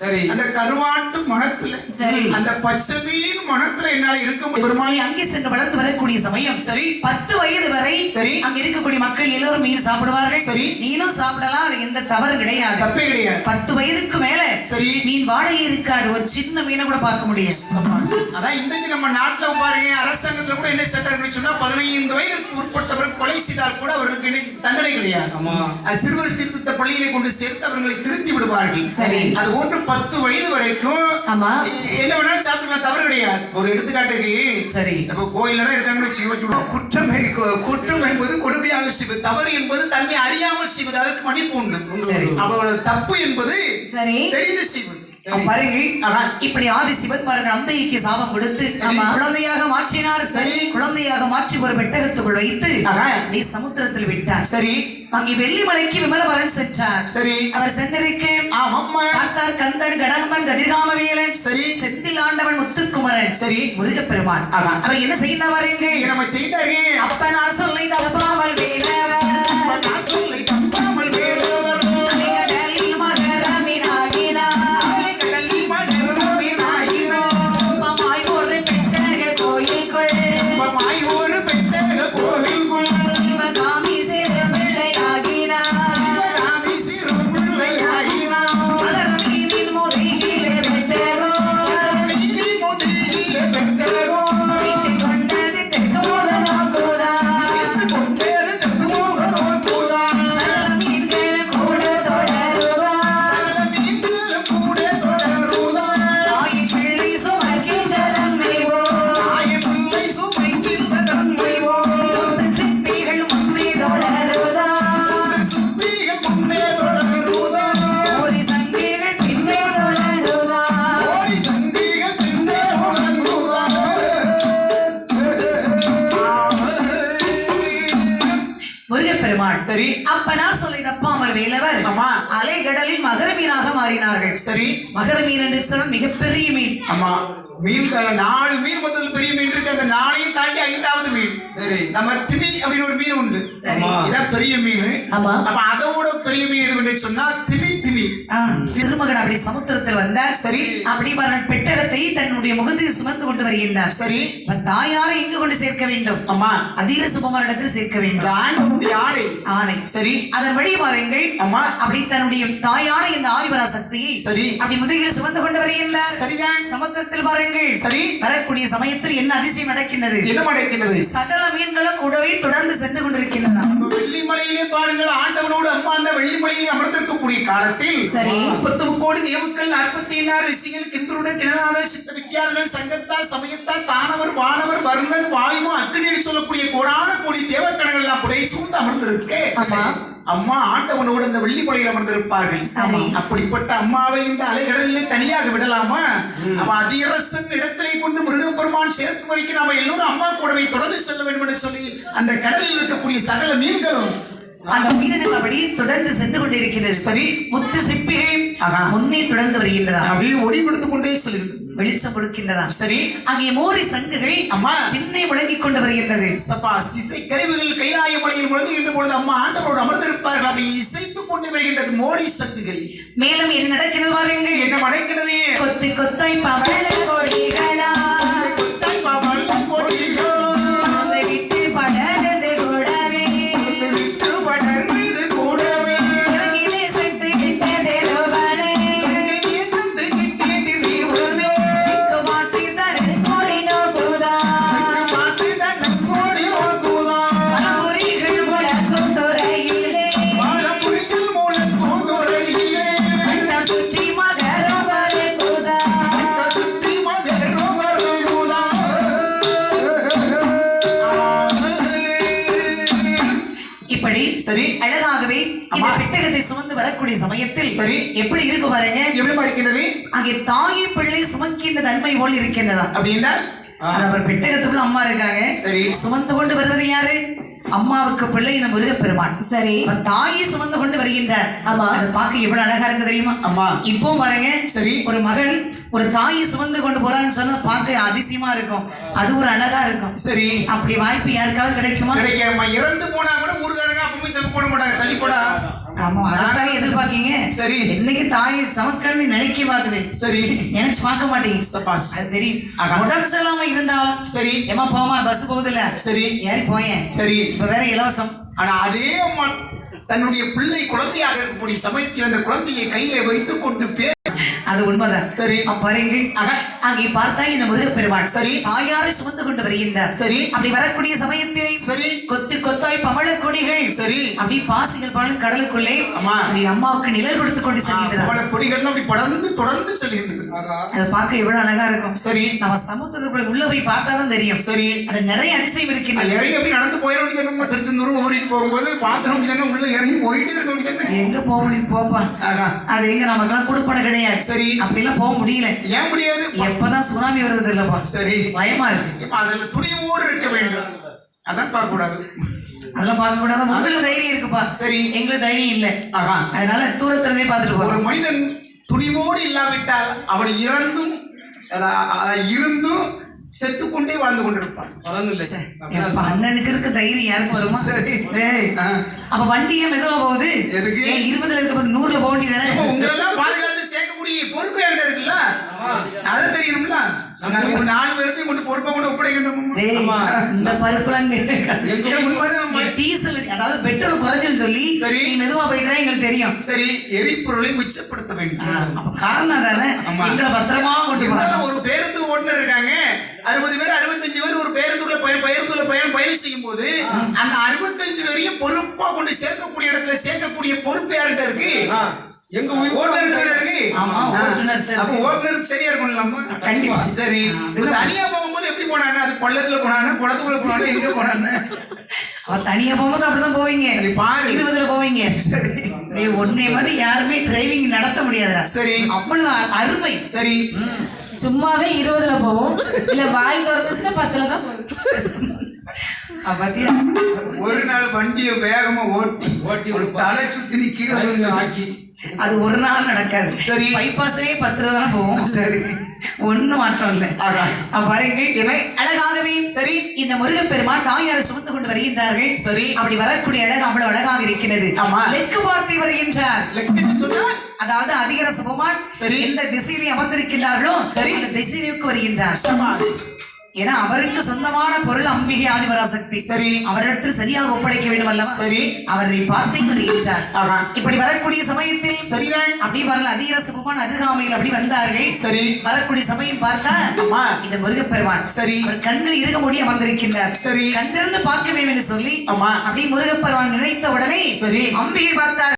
சரி. அந்த கருவாட்டு மனத்துல சரி. அந்த பச்சை மீன் மனத்துல என்னால இருக்க பெருமாளி அங்கே சென்று வளர்ந்து வரக்கூடிய சமயம் சரி 10 வயது வரை சரி அங்க இருக்கக்கூடிய மக்கள் எல்லோரும் மீன் சாப்பிடுவார்கள். சரி. நீனும் சாப்பிடலாம், அது எந்த தவறு கிடையாது, தப்பே கிடையாது. 10 வயதுக்கு மேல சரி மீன் வாடகை இருக்காது, ஒரு சின்ன மீனை கூட பார்க்க முடியும். அதான் இன்றைக்கு நம்ம நாட்டுல பாருங்க, அரசாங்கத்துல கூட என்ன சட்டம் சொன்னா 15 வயதுக்கு உட்பட்டவர் கொலை செய்தால் கூட அவர்களுக்கு தண்டனை கிடையாது. சிறுவர் சீர்திருத்த பள்ளியிலே கொண்டு சேர்த்து அவர்களை திருத்தி விடுவார்கள். சரி. அது போன்று 10 வயது வரைக்கும் என்ன வேணாலும் சாப்பிடலாம், தவறு கிடையாது. ஒரு எடுத்துக்காட்டுக்கு சரி இப்ப கோயில்ல தான் இருக்காங்கன்னு குற்றம் என்பது கொடுமையாக செய்வது, தவறு என்பது தன்னை அறியாமல் செய்வது, அதற்கு மன்னிப்பு உண்டு. சரி. அவளோட தப்பு என்பது சரி தெரிந்து செய்வது. இப்படி ஆதி சிவன் பாருங்க அம்பைக்கு சாபம் கொடுத்து குழந்தையாக மாற்றினார். சரி. குழந்தையாக மாற்றி ஒரு பெட்டகத்துக்குள் வைத்து நீ சமுத்திரத்தில் விட்டார். சரி. அங்கே வெள்ளிமலைக்கு விமலவரன் சென்றார். சரி. அவர் சென்றிருக்க பார்த்தார் கந்தன், கடகம்பன், கதிர்காமவேலன், சரி செந்தில் ஆண்டவன், முத்துக்குமரன், சரி முருகப்பெருமான். அவர் என்ன செய்யறாங்க? நம்ம செய்தாரு. அப்ப நான் சொல்லை தப்பாமல் வேலவர், நான் சொல்லை தப்பாமல் வேலவர், அலைகடலில் மகரமினாகினார், அலைகடலில் மகரமினாகினார், சுப்பமாய் ஒரு பெட்டக கோயிலுக்குள், சுப்பமாய் ஒரு பெட்டக கோயிலுக்குள், சிவகாமி சிறு பிள்ளையாகினார், சிவகாமி சிறு பிள்ளையாகினார், மலர்மீனின் முதுகிலே பெட்டகோ, மலர்மீனின் முதுகிலே பெட்டகோ, வைத்துக் கொண்டது தெற்குமுக நோக்குதா, வைத்துக் கொண்டது தெற்குமுக நோக்குதா, சகல மீன்கள் கூட தொடருதா, சகல மீன்கள் கூட தொடருதா, தாயின் பிள்ளை சுமக்கின்ற தன்மை போல், தாயின் பிள்ளை சுமக்கின்ற தன்மை போல், முத்து சிப்பிகள் முன்னே தொடருதா, சிப்பிகள் முன்னே தொடருதா, ஓரி சங்கிகள் பின்னே தொடருதா, ஓடி சங்கிகள் பின்னே தொடருதா. முருகப்பெருமான். சரி. அப்ப நான் சொல்லை தப்பாமல் வேலவர் ஆமா. அலைகடலில் மகர மீனாக மாறினார்கள். சரி. மகர மீன் என்று சொன்னால் மிகப்பெரிய மீன். ஆமா. மீன்கள் 4 மீன் முதல் பெரிய மீன் இருக்கு, அந்த 4ஐயும் தாண்டி 5வது மீன். சரி. நம்ம திமி அப்படின்னு ஒரு மீன் உண்டு. சரி. இதான் பெரிய மீன். ஆமா. அப்ப அதோட பெரிய மீன் எதுன்னு சொன்னா திமி. திருமகன் அப்படி சமுத்திரத்தில் வந்தார். சரி. அப்படி பாருங்கள் பெட்டகத்தை தன்னுடைய முகத்தில் சுமந்து கொண்டு வருகின்றார். சரி. தாயாரை எங்கு கொண்டு சேர்க்க வேண்டும்? ஆமா. அதீர சுபமரிடத்தில் சேர்க்க வேண்டும். ஆண்டவனுடைய ஆடை. ஆணை. சரி. அதன் வழி பாருங்கள். ஆமா. அப்படி தன்னுடைய தாயான இந்த ஆதிபரா சக்தியை சரி அப்படி முதுகில் சுமந்து கொண்டு வருகின்றார். சரிதான். சமுத்திரத்தில் பாருங்கள். சரி. வரக்கூடிய சமயத்தில் என்ன அதிசயம் நடக்கின்றது? என்ன நடக்கின்றது? சகல மீன்களும் கூடவே தொடர்ந்து சென்று கொண்டிருக்கின்றன. வெள்ளிமலையிலே பாருங்கள், ஆண்டவனோடு அம்மா அந்த வெள்ளிமலையிலே அமர்ந்திருக்கக்கூடிய காலத்தில் 30 கோடி தேவுக்கள், 64 ரிஷிகள், கிந்துருடன், கிணநாதர், சித்த வித்யார்கள், சங்கத்தார், சமயத்தார், தானவர், வானவர், வர்ணன், வாயு, அக்னி சொல்லக்கூடிய கோடான கோடி தேவக்கணங்கள் எல்லாம் புடை சூழ்ந்து அமர்ந்திருக்க அம்மா ஆண்டவனோடு அந்த வெள்ளிமலையில் அமர்ந்திருப்பார்கள். அப்படிப்பட்ட அம்மாவை இந்த அலைகடலிலே தனியாக விடலாமா? அவ அதிரசன் இடத்திலே கொண்டு முருகப்பெருமான் சேர்த்து வரைக்கும் நாம எல்லோரும் அம்மா கூடவே தொடர்ந்து செல்ல வேண்டும் என்று சொல்லி அந்த கடலில் இருக்கக்கூடிய சகல மீன்களும் அந்த உயிரினங்கள் அப்படி தொடர்ந்து சென்று கொண்டிருக்கிறது. சரி. முத்து சிப்பிகள் முன்னே தொடர்ந்து வருகின்றதா, அப்படியே ஒளி கொடுத்து கொண்டே செல்கிறது, வெளிச்சம் கொடுக்கின்றதா. சரி. அங்கே மோரி சங்குகள் அம்மா பின்னே முழங்கிக் கொண்டு வருகின்றது. சப்பா இசை கருவிகள் கைலாய மலையில் முழங்குகின்ற பொழுது அம்மா ஆண்டவரோடு அமர்ந்திருப்பார்கள். அப்படி இசைத்துக் கொண்டு வருகின்றது மோடி சங்குகள். மேலும் என்ன நடக்கிறது பாருங்கள். என்ன நடக்கிறது? கொத்து கொத்தாய் பவள கொடிகளா, கொத்தாய் பவள கொடிகளா, அதை விட்டு படர்ந்து கூடவே, விட்டு படர்ந்து கூடவே, இலங்கிலே சத்து கிட்டதே ரோபனே, இலங்கையே சத்து கிட்டதே ரோபனே, இக்கு மாத்தி தனுஷ்கோடி நோக்குதா, மாத்தி தனுஷ்கோடி நோக்குதா, பலமுறிகள் முழக்கும் துறையிலே, பலமுறிகள் முழக்கும் துறையிலே, வட்டம் சுற்றி மகரம் வருகுதா, சுற்றி மகரம் வருகுதா. இப்படி சரி. அழகாகவே இந்த பெட்டகத்தை சுமந்து வரக்கூடிய சமயத்தில் சரி எப்படி இருக்கு பாருங்க. எப்படி இருக்கிறது? அங்கே தாயை பிள்ளை சுமக்கின்ற தன்மை போல் இருக்கின்றதா. அப்படின்னா அது அவர் பெட்டகத்துக்குள்ள அம்மா இருக்காங்க. சரி. சுமந்து கொண்டு வருவது யாரு? அம்மாவுக்கு பிள்ளை இந்த முருகப்பெருமான். சரி. தாயை சுமந்து கொண்டு வருகின்றார். அது பார்க்க எவ்வளவு அழகா இருக்கு தெரியுமா? அம்மா இப்போ பாருங்க. சரி. ஒரு மகன் ஒரு தாயை சுமந்து கொண்டு போறான்னு சொன்னா பார்க்க அதிசயமா இருக்கும், அது ஒரு அழகா இருக்கும். சரி. அப்படி வாய்ப்பு யாருக்காவது கிடைக்குமா? கிடைக்காம இறந்து போனா கூட ஊருக்காரங்க அப்பவுமே செப்பு போட மாட்டாங்க, தள்ளி போடா ஆமா அதான் எதிர்பார்க்கீங்க. சரி என்னைக்கு தாயை சமக்கன்னு நினைக்க பாக்குறேன். சரி நினைச்சு பார்க்க மாட்டீங்க. சபாஸ். அது தெரியும். உடம்பு சரியில்லாம இருந்தாலும் சரி ஏமா போமா பஸ் போகுதுல்ல சரி ஏறி போயேன். சரி இப்ப வேற இலவசம். ஆனா அதே அம்மா தன்னுடைய பிள்ளை குழந்தையாக இருக்கக்கூடிய சமயத்தில் அந்த குழந்தையை கையில வைத்துக் கொண்டு அது உண்மைதான். சரி பாருங்க அங்கே பார்த்தா இந்த முருகப்பெருமான் சரி தாயாரை சுமந்து கொண்டு வருகின்றார். சரி அப்படி வரக்கூடிய சமயத்தில் சரி கொத்து கொத்தாய் பவள கொடிகள் சரி அப்படி பாசிகள் பாலும் கடலுக்குள்ளே ஆமா அப்படி அம்மாவுக்கு நிழல் கொடுத்து கொண்டு செல்கின்றார். பவள கொடிகள் அப்படி தொடர்ந்து செல்கின்றது. அதை பார்க்க எவ்வளவு அழகா இருக்கும். சரி நம்ம சமுத்திரத்துக்குள்ள உள்ள போய் பார்த்தாதான் தெரியும். சரி அது நிறைய அதிசயம் இருக்கின்றது. இறங்கி அப்படி நடந்து போயிட வேண்டியது. திருச்செந்தூர் ஊருக்கு போகும்போது பாத்திரம் முடியாது உள்ள இறங்கி போயிட்டே இருக்க முடியாது. எங்க போக முடியுது போப்பா. அது எங்க நமக்கெல்லாம் கொடுப்பன கிடையாது. சரி அப்படிலாம் போக முடியல. ஏன் முடியாது? எப்பதான் சுனாமி வருது இல்லப்பா. சரி பயமா இருக்கு. அதுல துணிவோடு இருக்க வேண்டும். அதான் பார்க்க கூடாது. அதெல்லாம் பார்க்க கூடாது. உங்களுக்கு தைரியம் இருக்குப்பா. சரி எங்களுக்கு தைரியம் இல்ல. அதனால தூரத்துல இருந்தே பார்த்துட்டு போறோம். ஒரு மனிதன் துணிவோடு இல்லாவிட்டால் அவன் இருந்தும் செத்துக்கொண்டே வாழ்ந்து கொண்டிருப்பான். அண்ணனுக்கு இருக்க தைரியம் யாருக்கு வருமா? சரி அப்ப வண்டியே மெதுவா போகுது. எதுக்கு? 20ல இருக்க 100ல போக வேண்டியதானே. உங்களெல்லாம் பாதுகாத்து சேர்க்கக்கூடிய பொறுப்பு என்கிட்ட இருக்குல்ல, அதை தெரியணும்ல. 4 பேர்த்தையும் கொண்டு பொறுப்பை கொண்டு ஒப்படைக்கணும். இந்த பருப்புலாம் டீசல் அதாவது பெட்ரோல் குறைஞ்சுன்னு சொல்லி சரி நீ மெதுவா போயிட்டா எங்களுக்கு தெரியும். சரி எரிபொருளை மிச்சப்படுத்த வேண்டும். அப்ப காரணம் தானே எங்களை பத்திரமா கொண்டு போறோம். ஒரு பேருந்து ஓட்டுநர் இருக்காங்க. 60 பேர் 65 பேர் ஒரு பேருந்துள்ள பயணம் செய்யும் போது அந்த 65 பேரையும் பொறுப்பா கொண்டு சேர்க்கக்கூடிய இடத்துல சேர்க்கக்கூடிய பொறுப்பு யார்கிட்ட இருக்கு? எங்க ஓட்டுநர் இருக்கு. அப்ப ஓட்டுநருக்கு சரியா இருக்கும். கண்டிப்பா. சரி தனியா போகும்போது எப்படி போனாங்க? அது பள்ளத்துல போனாங்க, குளத்துக்குள்ள போனாங்க, எங்க போனாங்க? அவ தனியா போகும்போது அப்படிதான் போவீங்க. பாரு 20ல போவீங்க. சரி ஒன்னே மாதிரி யாருமே டிரைவிங் நடத்த முடியாதுடா. சரி அவ்வளவு அருமை. சரி சும்மாவே 20ல போவோம். இல்ல வாய் திறந்துச்சுன்னா 10ல தான் போவோம். ஒரு நாள் வண்டியை வேகமா ஓட்டி ஒரு தலை சுத்தி கீழே விழுந்து அது ஒரு நாள் நடக்காது. சரி பைபாஸ்லயே 10ல தானே போவோம். சரி ஒண்ணும் மாற்றம் இல்லை. பாருங்க அழகாகவே சரி இந்த முருகப்பெருமான் தாயாரை சுமந்து கொண்டு வருகின்றார்கள். சரி அப்படி வரக்கூடிய அழகு அவ்வளவு அழகாக இருக்கிறது. லெக்கு பார்த்து வருகின்றார். அதாவது அதிகர சுபமான் சரி எந்த திசையிலே அமர்ந்திருக்கின்றார்களோ சரி அந்த திசைக்கு வருகின்றார். ஏன்னா அவருக்கு சொந்தமான பொருள் அம்பிகை ஆதிபராசக்தி. சரி அவரிடத்தில் சரியாக ஒப்படைக்க வேண்டும் அல்லவா? சரி அவரை பார்த்து வருகின்றார். இப்படி வரக்கூடிய சமயத்தில் சரிதான் அப்படி வரல அதிகர சுபமான் அருகாமையில் அப்படி வந்தார்கள். சரி வரக்கூடிய சமயம் பார்த்தா இந்த முருகப்பெருமான் சரி அவர் கண்கள் இருக மூடி அமர்ந்திருக்கின்றார். சரி கண்டிருந்து பார்க்க வேண்டும் என்று சொல்லி அப்படி முருகப்பெருமான் நினைத்த உடனே சரி அம்பிகை பார்த்தார்.